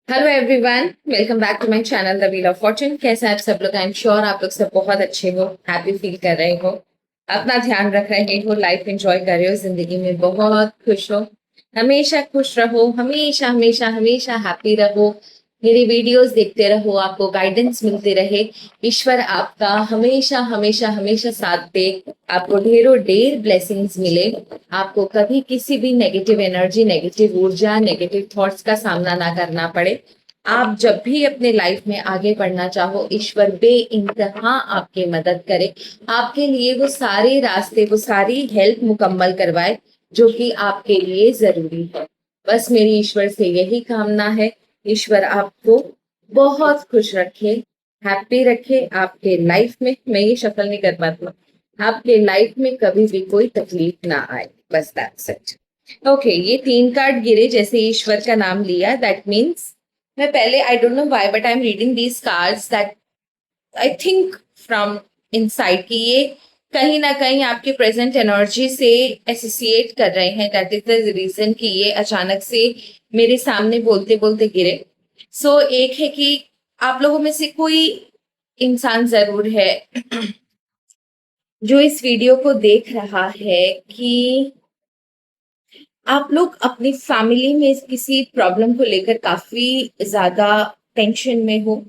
Hello everyone, welcome back to my channel the wheel of fortune. कैसे हैं आप सब लोग? आई एम श्योर आप लोग सब बहुत अच्छे हो, हैप्पी फील कर रहे हो, अपना ध्यान रख रहे हो, लाइफ एंजॉय कर रहे हो, जिंदगी में बहुत खुश हो। हमेशा खुश रहो, हमेशा हमेशा हमेशा हैप्पी रहो। मेरी वीडियोस देखते रहो, आपको गाइडेंस मिलते रहे। ईश्वर आपका हमेशा हमेशा हमेशा साथ दे, आपको ढेरों ढेर ब्लेसिंग्स मिले। आपको कभी किसी भी नेगेटिव एनर्जी, नेगेटिव ऊर्जा, नेगेटिव थॉट्स का सामना ना करना पड़े। आप जब भी अपने लाइफ में आगे बढ़ना चाहो, ईश्वर बे इंतहा आपकी मदद करे, आपके लिए वो सारे रास्ते, वो सारी हेल्प मुकम्मल करवाए जो कि आपके लिए जरूरी है। बस मेरी ईश्वर से यही कामना है। ईश्वर आपको बहुत खुश रखे, हैप्पी रखे। आपके लाइफ में, मैं ये शक्ल नहीं कर पाती, आपके लाइफ में कभी भी कोई तकलीफ ना आए। बस दैट्स इट। ओके, ये 3 कार्ड गिरे, जैसे ईश्वर का नाम लिया, दैट मीन्स मैं पहले, I don't know why, but I am reading these cards that I think from inside कि ये कहीं ना कहीं आपके प्रेजेंट एनर्जी से एसोसिएट कर रहे हैं। दैट इज द रीजन कि ये अचानक से मेरे सामने बोलते बोलते गिरे। सो एक है कि आप लोगों में से कोई इंसान जरूर है जो इस वीडियो को देख रहा है कि आप लोग अपनी फैमिली में किसी प्रॉब्लम को लेकर काफी ज्यादा टेंशन में हो।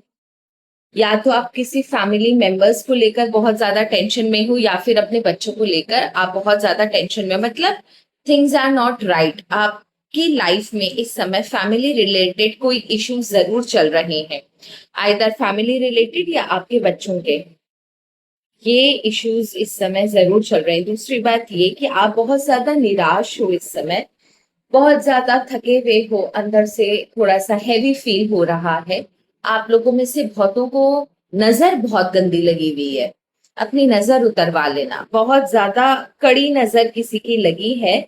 या तो आप किसी फैमिली मेंबर्स को लेकर बहुत ज्यादा टेंशन में हो, या फिर अपने बच्चों को लेकर आप बहुत ज्यादा टेंशन में, मतलब थिंग्स आर नॉट राइट। आपकी लाइफ में इस समय फैमिली रिलेटेड कोई इश्यूज जरूर चल रहे हैं, आइदर फैमिली रिलेटेड या आपके बच्चों के। ये इश्यूज इस समय जरूर चल रहे हैं। दूसरी बात ये कि आप बहुत ज्यादा निराश हो इस समय, बहुत ज्यादा थके हुए हो, अंदर से थोड़ा सा हैवी फील हो रहा है। आप लोगों में से बहुतों को नजर बहुत गंदी लगी हुई है। अपनी नजर उतरवा लेना। बहुत ज्यादा कड़ी नजर किसी की लगी है,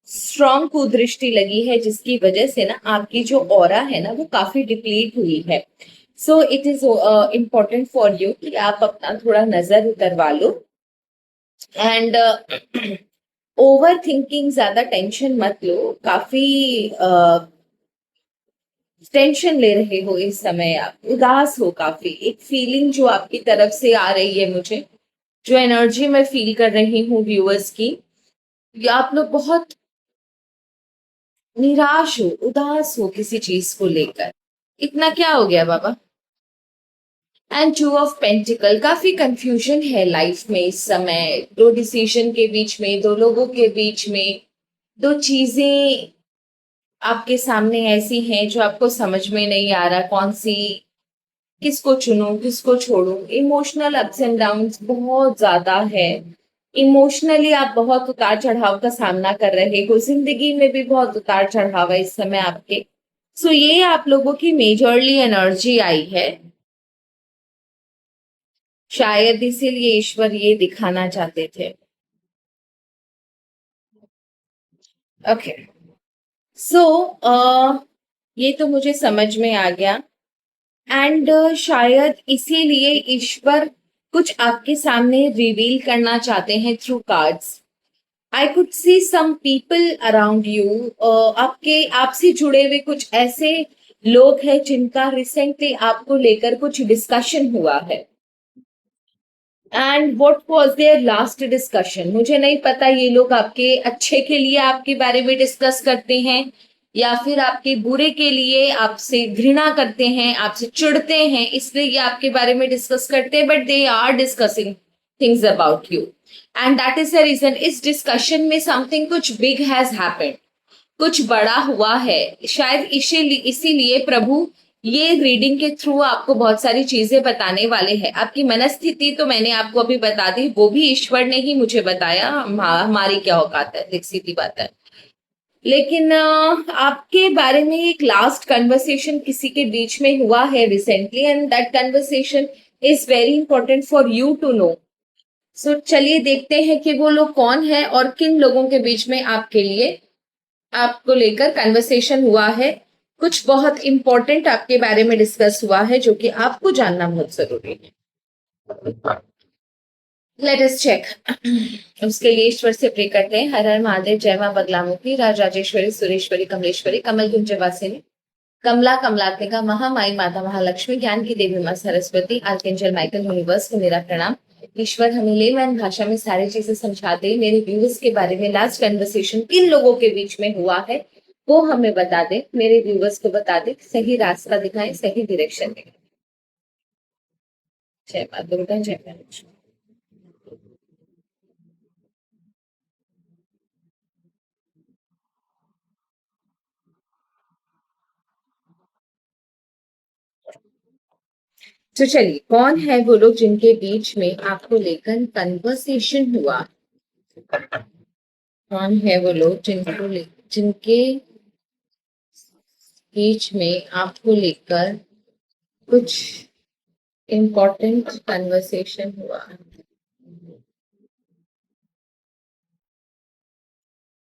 स्ट्रॉन्ग कुदृष्टि लगी है, जिसकी वजह से ना आपकी जो ऑरा है ना वो काफी डिप्लीट हुई है। So it is important for you कि आप अपना थोड़ा नजर उतरवा लो। एंड ओवर थिंकिंग, ज्यादा टेंशन मत लो। काफी टेंशन ले रहे हो इस समय, आप उदास हो काफी। एक फीलिंग जो आपकी तरफ से आ रही है मुझे, जो एनर्जी मैं फील कर रही हूँ व्यूअर्स की, या आप लोग बहुत निराश हो, उदास हो किसी चीज को लेकर। इतना क्या हो गया बाबा? एंड 2 ऑफ पेंटिकल, काफी कंफ्यूजन है लाइफ में इस समय। दो डिसीजन के बीच में, दो लोगों के बीच में, दो चीजें आपके सामने ऐसी हैं जो आपको समझ में नहीं आ रहा कौन सी, किसको चुनूं किसको छोड़ूं। इमोशनल अप्स एंड डाउन्स बहुत ज्यादा है। इमोशनली आप बहुत उतार चढ़ाव का सामना कर रहे हो, जिंदगी में भी बहुत उतार चढ़ाव है इस समय आपके। सो ये आप लोगों की मेजरली एनर्जी आई है। शायद इसीलिए ईश्वर ये दिखाना चाहते थे। ओके, सो ये तो मुझे समझ में आ गया। एंड शायद इसीलिए ईश्वर कुछ आपके सामने रिवील करना चाहते हैं through cards. I could see some people around you, आपके आपसे जुड़े हुए कुछ ऐसे लोग हैं जिनका रिसेंटली आपको लेकर कुछ डिस्कशन हुआ है। And what was their last discussion, मुझे नहीं पता ये लोग आपके अच्छे के लिए आपके बारे में डिस्कस करते हैं, या फिर आपके बुरे के लिए आपसे घृणा करते हैं, आपसे चिढ़ते हैं, इसलिए ये आपके बारे में डिस्कस करते हैं। But they are discussing things about you, and that is the reason. इस डिस्कशन में समथिंग कुछ बिग हैज हैपेंड, कुछ बड़ा हुआ है। शायद इसीलिए प्रभु ये रीडिंग के थ्रू आपको बहुत सारी चीजें बताने वाले हैं। आपकी मनस्थिति तो मैंने आपको अभी बता दी, वो भी ईश्वर ने ही मुझे बताया। हमारी क्या औकात है, देख सीधी बात है। लेकिन आपके बारे में एक लास्ट कन्वर्सेशन किसी के बीच में हुआ है recently, and that conversation is very important for you to know. So चलिए देखते हैं कि वो लोग कौन है और किन लोगों के बीच में आपके लिए, आपको लेकर कन्वर्सेशन हुआ है। कुछ बहुत इंपॉर्टेंट आपके बारे में डिस्कस हुआ है जो कि आपको जानना बहुत जरूरी है। Let us check. उसके लिए ईश्वर से प्रे करते हैं। हर हर महादेव, जय मां बगलामुखी, राज राजेश्वरी, सुरेश्वरी, कमलेश्वरी, कमल कुंज वासिनी, कमला कमलात्मिका महामाई माता महालक्ष्मी ज्ञान की देवी माँ सरस्वती आर्कएंजल माइकल यूनिवर्स को मेरा प्रणाम। ईश्वर हमें लेमैन भाषा में सारी चीजें समझा दे। मेरे व्यूअर्स के बारे में लास्ट कन्वर्सेशन किन लोगों के बीच में हुआ है वो हमें बता दे, मेरे व्यूअर्स को बता दे, सही रास्ता दिखाए, सही डायरेक्शन दिखाए। जय माँ दुर्गा, जय माँ लक्ष्मी। तो चलिए, कौन है वो लोग जिनके बीच में आपको लेकर कन्वर्सेशन हुआ? कौन है वो लोग जिनके बीच में आपको लेकर कुछ इम्पोर्टेंट कन्वर्सेशन हुआ?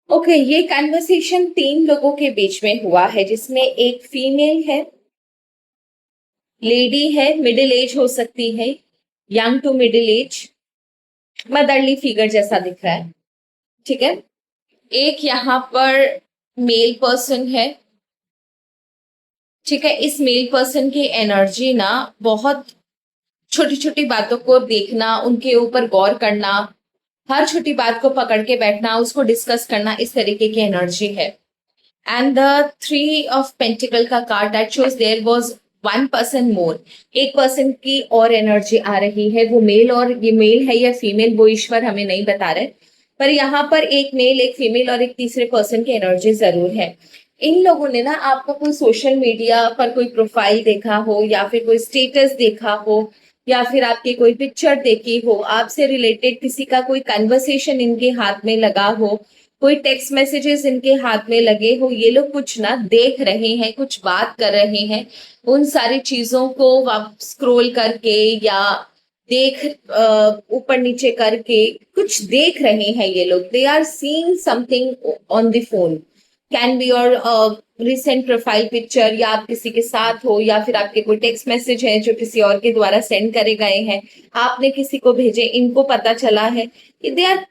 ओके, ये कन्वर्सेशन 3 लोगों के बीच में हुआ है, जिसमें एक फीमेल है, लेडी है, मिडिल एज हो सकती है, young to middle age, motherly figure जैसा दिख रहा है। ठीक है। एक यहाँ पर मेल पर्सन है। ठीक है। इस मेल पर्सन की एनर्जी ना बहुत छोटी छोटी बातों को देखना, उनके ऊपर गौर करना, हर छोटी बात को पकड़ के बैठना, उसको डिस्कस करना, इस तरीके की एनर्जी है। एंड द 3 of Pentacle का card that shows there was 1 person more. एक पर्सन की और एनर्जी आ रही है, वो मेल, और ये मेल है या फीमेल वो ईश्वर हमें नहीं बता रहे, पर यहाँ पर एक मेल, एक फीमेल और एक तीसरे पर्सन की एनर्जी जरूर है। इन लोगों ने ना आपका कोई सोशल मीडिया पर कोई प्रोफाइल देखा हो, या फिर कोई स्टेटस देखा हो, या फिर आपकी कोई पिक्चर देखी हो, आपसे रिलेटेड किसी का कोई कन्वर्सेशन इनके हाथ में लगा हो, कोई टेक्स्ट मैसेजेस इनके हाथ में लगे हो, ये लोग कुछ ना देख रहे हैं, कुछ बात कर रहे हैं। उन सारी चीजों को आप स्क्रॉल करके या देख ऊपर नीचे करके कुछ देख रहे हैं ये लोग। They are seeing something on the phone, can be your recent profile picture, या आप किसी के साथ हो, या फिर आपके कोई टेक्स्ट मैसेज है जो किसी और के द्वारा सेंड करे गए हैं, आपने किसी को भेजे, इनको पता चला है कि दे आर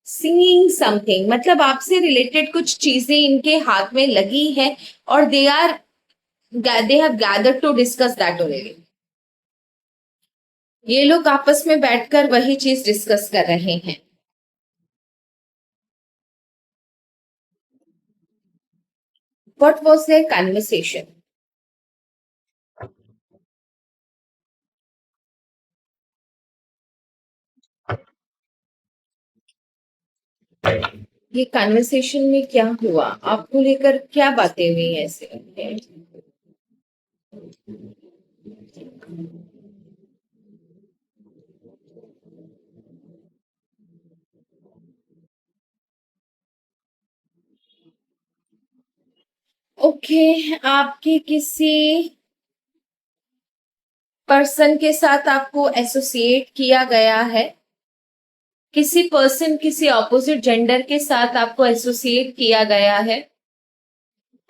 सीइंग समथिंग, मतलब आपसे रिलेटेड कुछ चीजें इनके हाथ में लगी है, और they have gathered to discuss that only. ये लोग आपस में बैठकर वही चीज डिस्कस कर रहे हैं। What was their conversation? ये कन्वर्सेशन में क्या हुआ, आपको लेकर क्या बातें हुई ऐसे? ओके, आपके किसी पर्सन के साथ आपको एसोसिएट किया गया है, किसी पर्सन, किसी ऑपोजिट जेंडर के साथ आपको एसोसिएट किया गया है।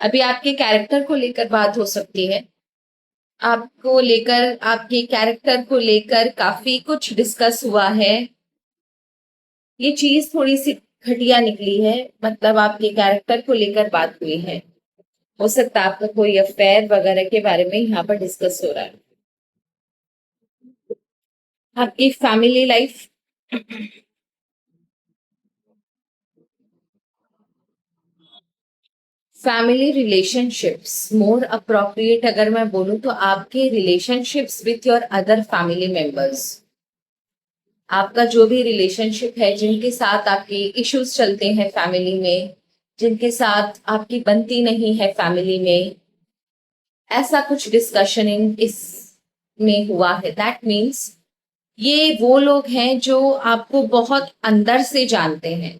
अभी आपके कैरेक्टर को लेकर बात हो सकती है, आपको लेकर, आपके कैरेक्टर को लेकर काफी कुछ डिस्कस हुआ है। ये चीज थोड़ी सी घटिया निकली है, मतलब आपके कैरेक्टर को लेकर बात हुई है। हो सकता है आपका कोई अफेयर वगैरह के बारे में यहाँ पर डिस्कस हो रहा है। आपकी family life, family relationships more appropriate अगर मैं बोलूं तो आपके relationships with your other family members. आपका जो भी रिलेशनशिप है, जिनके साथ आपके इश्यूज चलते हैं फैमिली में, जिनके साथ आपकी बनती नहीं है फैमिली में, ऐसा कुछ डिस्कशन इन इस में हुआ है। दैट मीन्स ये वो लोग हैं जो आपको बहुत अंदर से जानते हैं,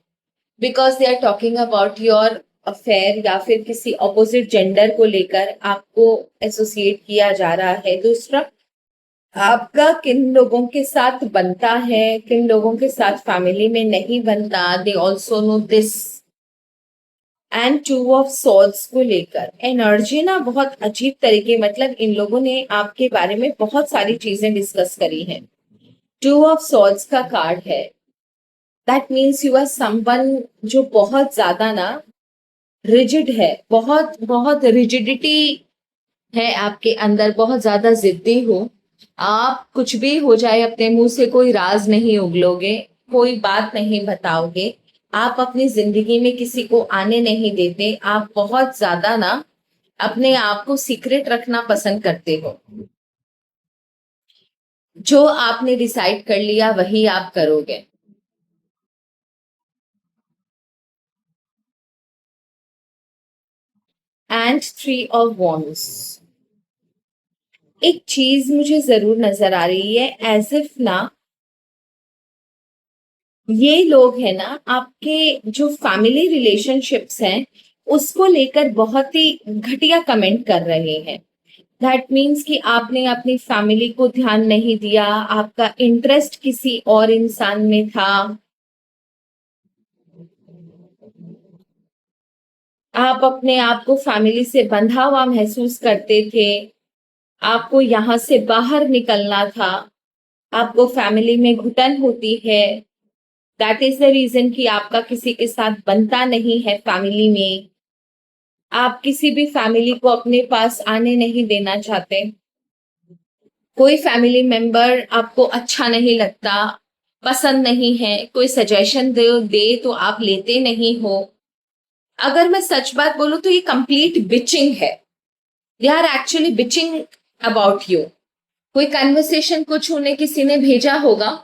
because they are talking about your affair, या फिर किसी अपोजिट जेंडर को लेकर आपको एसोसिएट किया जा रहा है। दूसरा, आपका किन लोगों के साथ बनता है, किन लोगों के साथ फैमिली में नहीं बनता, they also know this. And 2 of Swords को लेकर एनर्जी ना बहुत अजीब तरीके, मतलब इन लोगों ने आपके बारे में बहुत सारी चीजें डिस्कस करी हैं। 2 of Swords का कार्ड है, that means you are someone जो बहुत ज्यादा ना रिजिड है, बहुत बहुत रिजिडिटी है आपके अंदर, बहुत ज्यादा जिद्दी हो। आप कुछ भी हो जाए अपने मुंह से कोई राज नहीं उगलोगे, कोई बात नहीं बताओगे। आप अपनी जिंदगी में किसी को आने नहीं देते। आप बहुत ज्यादा ना अपने आप को सीक्रेट रखना पसंद करते हो। जो आपने डिसाइड कर लिया वही आप करोगे। And three of wands. एक चीज मुझे जरूर नजर आ रही है, एज इफ ना ये लोग है ना आपके जो फैमिली रिलेशनशिप्स हैं उसको लेकर बहुत ही घटिया कमेंट कर रहे हैं। दैट मीन्स कि आपने अपनी फैमिली को ध्यान नहीं दिया, आपका इंटरेस्ट किसी और इंसान में था। आप अपने आप को फैमिली से बंधा हुआ महसूस करते थे। आपको यहाँ से बाहर निकलना था। आपको फैमिली में घुटन होती है। दैट इज द रीजन कि आपका किसी के साथ बनता नहीं है फैमिली में। आप किसी भी फैमिली को अपने पास आने नहीं देना चाहते। कोई फैमिली मेंबर आपको अच्छा नहीं लगता, पसंद नहीं है, कोई सजेशन दे तो आप लेते नहीं हो। अगर मैं सच बात बोलूं तो ये कंप्लीट बिचिंग है। They are actually bitching about you. कोई कन्वर्सेशन कुछ उन्हें किसी ने भेजा होगा,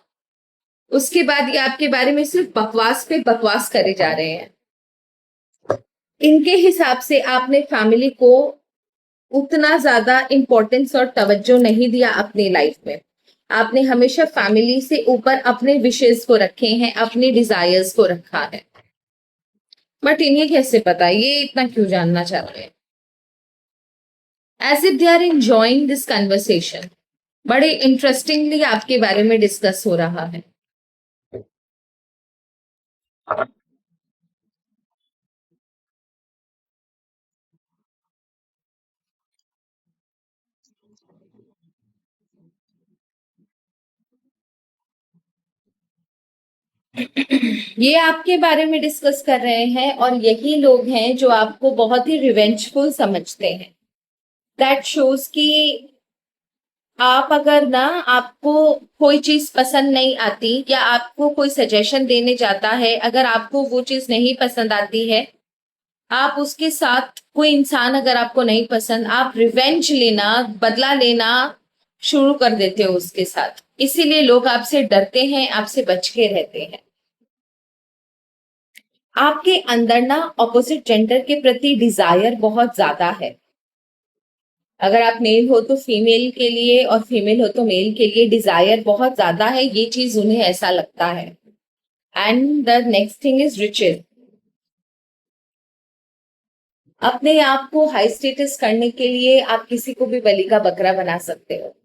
उसके बाद ये आपके बारे में सिर्फ बकवास पे बकवास करे जा रहे हैं। इनके हिसाब से आपने फैमिली को उतना ज्यादा इंपॉर्टेंस और तवज्जो नहीं दिया अपनी लाइफ में। आपने हमेशा फैमिली से ऊपर अपने विशेष को रखे हैं, अपने डिजायर्स को रखा है। बट इन्हें कैसे पता, ये इतना क्यों जानना चाह रहे हैं? As if they are enjoying this conversation. बड़े इंटरेस्टिंगली आपके बारे में डिस्कस हो रहा है। ये आपके बारे में डिस्कस कर रहे हैं और यही लोग हैं जो आपको बहुत ही रिवेंजफुल समझते हैं। दैट शोज कि आप अगर ना आपको कोई चीज पसंद नहीं आती या आपको कोई सजेशन देने जाता है, अगर आपको वो चीज नहीं पसंद आती है, आप उसके साथ कोई इंसान अगर आपको नहीं पसंद, आप रिवेंज लेना, बदला लेना शुरू कर देते हो उसके साथ। इसीलिए लोग आपसे डरते हैं, आपसे बच के रहते हैं। आपके अंदर ना ऑपोजिट जेंडर के प्रति डिजायर बहुत ज्यादा है। अगर आप मेल हो तो फीमेल के लिए और फीमेल हो तो मेल के लिए डिजायर बहुत ज्यादा है, ये चीज उन्हें ऐसा लगता है। And the next thing is riches. अपने आप को हाई स्टेटस करने के लिए आप किसी को भी बलि का बकरा बना सकते हो।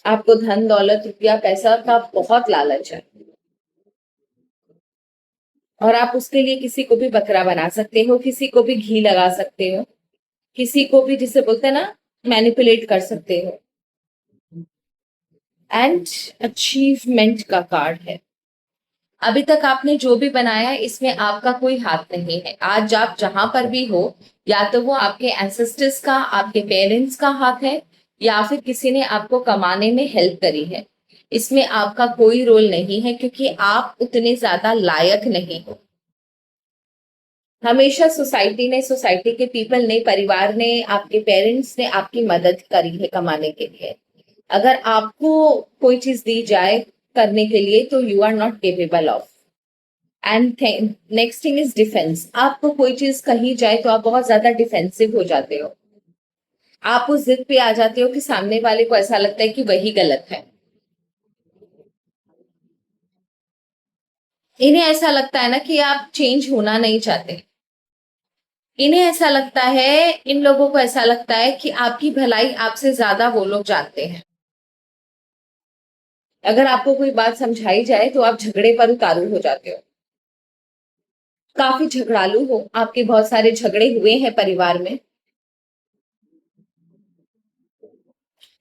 आपको धन दौलत रुपया पैसा का बहुत लालच है और आप उसके लिए किसी को भी बकरा बना सकते हो, किसी को भी घी लगा सकते हो, किसी को भी, जिसे बोलते हैं ना, मैनिपुलेट कर सकते हो। एंड अचीवमेंट का कार्ड है। अभी तक आपने जो भी बनाया है इसमें आपका कोई हाथ नहीं है। आज आप जहां पर भी हो, या तो वो आपके एंसेस्टर्स का, आपके पेरेंट्स का हाथ है, या फिर किसी ने आपको कमाने में हेल्प करी है। इसमें आपका कोई रोल नहीं है क्योंकि आप उतने ज्यादा लायक नहीं हो। हमेशा सोसाइटी ने, सोसाइटी के पीपल ने, परिवार ने, आपके पेरेंट्स ने आपकी मदद करी है कमाने के लिए। अगर आपको कोई चीज दी जाए करने के लिए तो you are not capable of. And next thing is defence. आपको कोई चीज कही जाए तो आप बहुत ज्यादा डिफेंसिव हो जाते हो। आप उस जिद पे आ जाते हो कि सामने वाले को ऐसा लगता है कि वही गलत है। इन्हें ऐसा लगता है ना कि आप चेंज होना नहीं चाहते। इन्हें ऐसा लगता है, इन लोगों को ऐसा लगता है कि आपकी भलाई आपसे ज्यादा वो लोग जानते हैं। अगर आपको कोई बात समझाई जाए तो आप झगड़े पर उतारू हो जाते हो। काफी झगड़ालू हो, आपके बहुत सारे झगड़े हुए हैं परिवार में।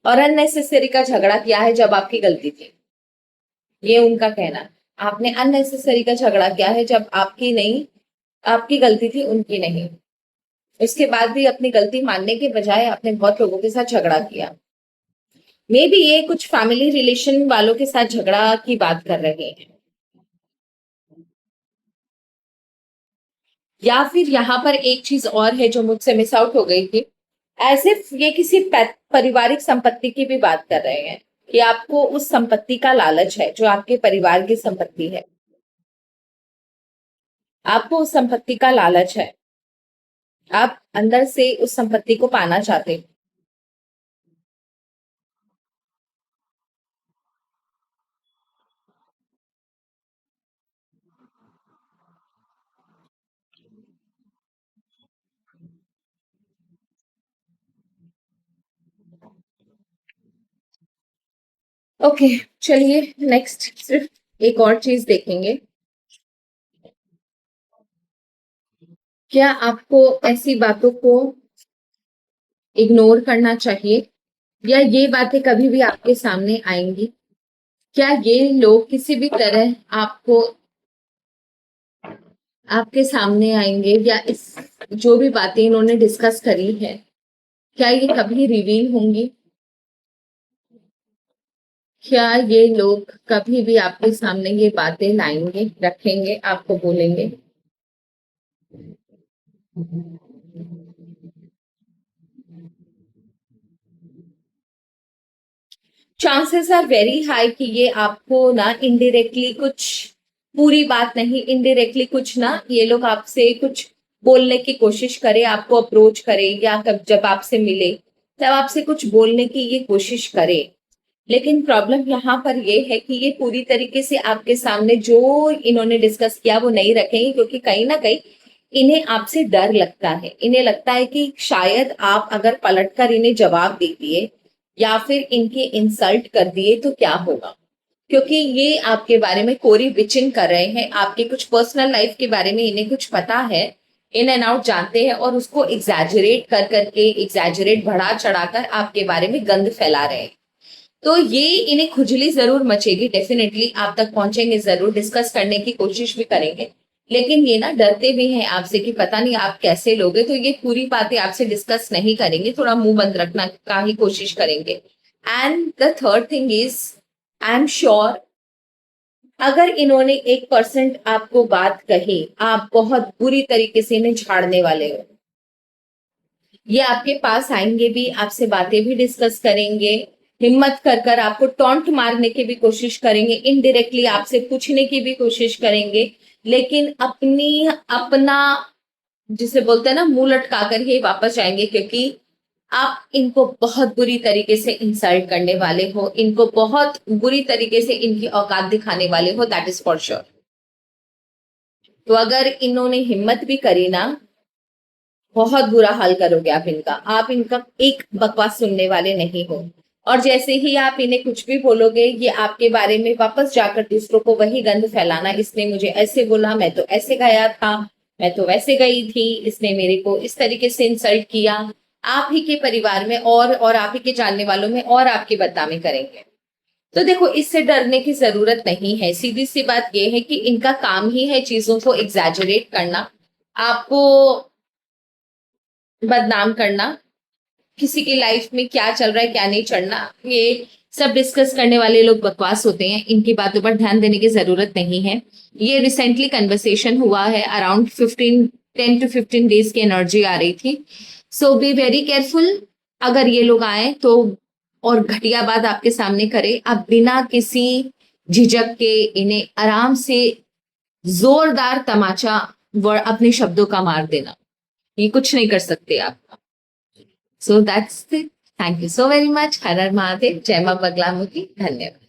और अननेसेसरी का झगड़ा किया है जब आपकी गलती थी, ये उनका कहना। आपने अननेसेसरी का झगड़ा किया है जब आपकी नहीं, आपकी गलती थी, उनकी नहीं। उसके बाद भी अपनी गलती मानने के बजाय आपने बहुत लोगों के साथ झगड़ा किया। मे बी ये कुछ फैमिली रिलेशन वालों के साथ झगड़ा की बात कर रहे हैं, या फिर यहाँ पर एक चीज और है जो मुझसे मिस आउट हो गई थी। एज इफ ये किसी पारिवारिक संपत्ति की भी बात कर रहे हैं कि आपको उस संपत्ति का लालच है जो आपके परिवार की संपत्ति है, आपको उस संपत्ति का लालच है, आप अंदर से उस संपत्ति को पाना चाहते हैं। ओके, चलिए नेक्स्ट सिर्फ एक और चीज देखेंगे। क्या आपको ऐसी बातों को इग्नोर करना चाहिए, या ये बातें कभी भी आपके सामने आएंगी? क्या ये लोग किसी भी तरह आपको आपके सामने आएंगे, या इस जो भी बातें इन्होंने डिस्कस करी है क्या ये कभी रिवील होंगी? क्या ये लोग कभी भी आपके सामने ये बातें लाएंगे, रखेंगे, आपको बोलेंगे? चांसेस आर वेरी हाई कि ये आपको ना इनडायरेक्टली कुछ, पूरी बात नहीं, इनडायरेक्टली कुछ ना, ये लोग आपसे कुछ बोलने की कोशिश करे, आपको अप्रोच करे, या कब जब आपसे मिले तब आपसे कुछ बोलने की ये कोशिश करे। लेकिन प्रॉब्लम यहाँ पर ये है कि ये पूरी तरीके से आपके सामने जो इन्होंने डिस्कस किया वो नहीं रखेंगे, क्योंकि कहीं ना कहीं इन्हें आपसे डर लगता है। इन्हें लगता है कि शायद आप अगर पलटकर इन्हें जवाब दे दिए या फिर इनके इंसल्ट कर दिए तो क्या होगा, क्योंकि ये आपके बारे में कोरी बिचिन कर रहे हैं, आपके कुछ पर्सनल लाइफ के बारे में इन्हें कुछ पता है, इन एंड आउट जानते हैं, और उसको एग्जैजरेट कर करके, एग्जैजरेट बढ़ा चढ़ाकर आपके बारे में गंद फैला रहे हैं। तो ये इन्हें खुजली जरूर मचेगी, डेफिनेटली आप तक पहुंचेंगे, जरूर डिस्कस करने की कोशिश भी करेंगे, लेकिन ये ना डरते भी हैं आपसे कि पता नहीं आप कैसे लोगे, तो ये पूरी बातें आपसे डिस्कस नहीं करेंगे, थोड़ा मुंह बंद रखना का ही कोशिश करेंगे। And the third thing is, I am sure अगर इन्होंने 1% आपको बात कही, आप बहुत बुरी तरीके से इन्हें झाड़ने वाले हो। ये आपके पास आएंगे भी, आपसे बातें भी डिस्कस करेंगे, हिम्मत कर कर आपको टॉन्ट मारने की भी कोशिश करेंगे, इनडायरेक्टली आपसे पूछने की भी कोशिश करेंगे, लेकिन अपना जिसे बोलते हैं ना, मुंह लटका कर ही वापस जाएंगे, क्योंकि आप इनको बहुत बुरी तरीके से इंसल्ट करने वाले हो, इनको बहुत बुरी तरीके से इनकी औकात दिखाने वाले हो, दैट इज फॉर श्योर। तो अगर इन्होंने हिम्मत भी करी ना, बहुत बुरा हाल करोगे आप इनका एक बकवास सुनने वाले नहीं हो। और जैसे ही आप इन्हें कुछ भी बोलोगे, ये आपके बारे में वापस जाकर दूसरों को वही गंद फैलाना, इसने मुझे ऐसे बोला, मैं तो ऐसे गया था, मैं तो वैसे गई थी, इसने मेरे को इस तरीके से इंसल्ट किया, आप ही के परिवार में और आप ही के जानने वालों में और आपकी बदनामी करेंगे। तो देखो, इससे डरने की जरूरत नहीं है। सीधी सी बात यह है कि इनका काम ही है चीजों को एग्जैजरेट करना, आपको बदनाम करना, किसी की लाइफ में क्या चल रहा है क्या नहीं चलना, ये सब डिस्कस करने वाले लोग बकवास होते हैं, इनकी बातों पर ध्यान देने की जरूरत नहीं है। ये रिसेंटली कन्वर्सेशन हुआ है, अराउंड 10 to 15 डेज की एनर्जी आ रही थी। सो बी वेरी केयरफुल। अगर ये लोग आए तो और घटिया बात आपके सामने करे, आप बिना किसी झिझक के इन्हें आराम से जोरदार तमाचा अपने शब्दों का मार देना, ये कुछ नहीं कर सकते आप। So that's it. Thank you so very much. हर हर महादेव। जय मां बगलामुखी। धन्यवाद।